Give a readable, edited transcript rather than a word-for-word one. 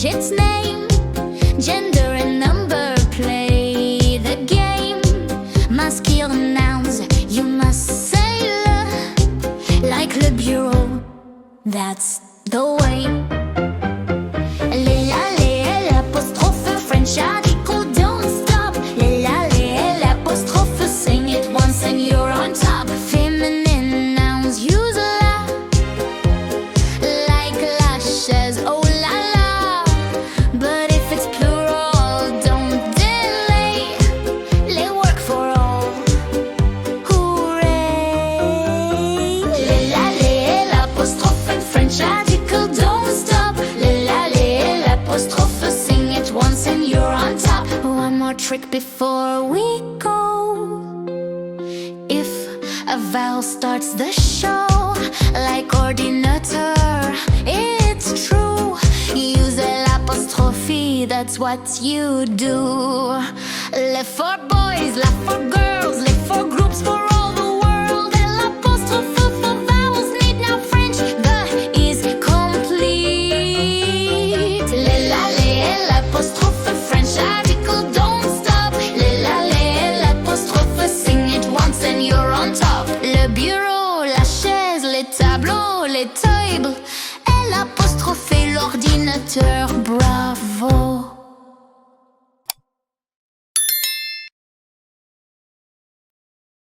change its name. Gender and number, play the game. Masculine nouns, you must say le. Like le bureau, that's the way. L'apostrophe, French article, don't stop. L'apostrophe, sing it once and you're on top. Feminine nouns, use la. Like la chaise, oh la la. But if it's plural, don't delay. Les work for all. Hooray! L'apostrophe, French article, don't stop. L'apostrophe, sing it once and you're on top. One more trick before we go. If a vowel starts the show, like ordinateur, it's true. Use l'apostrophe, that's what you do. Le for boys, la for girls, le for groups, for all the world. L'apostrophe for vowels need now French. The is complete. L'apostrophe, French article, don't stop. L'apostrophe, sing it once and you're on top. Le bureau, la chaise, les tableaux, les tables. L'apostrophe, l'ordinateur, bravo.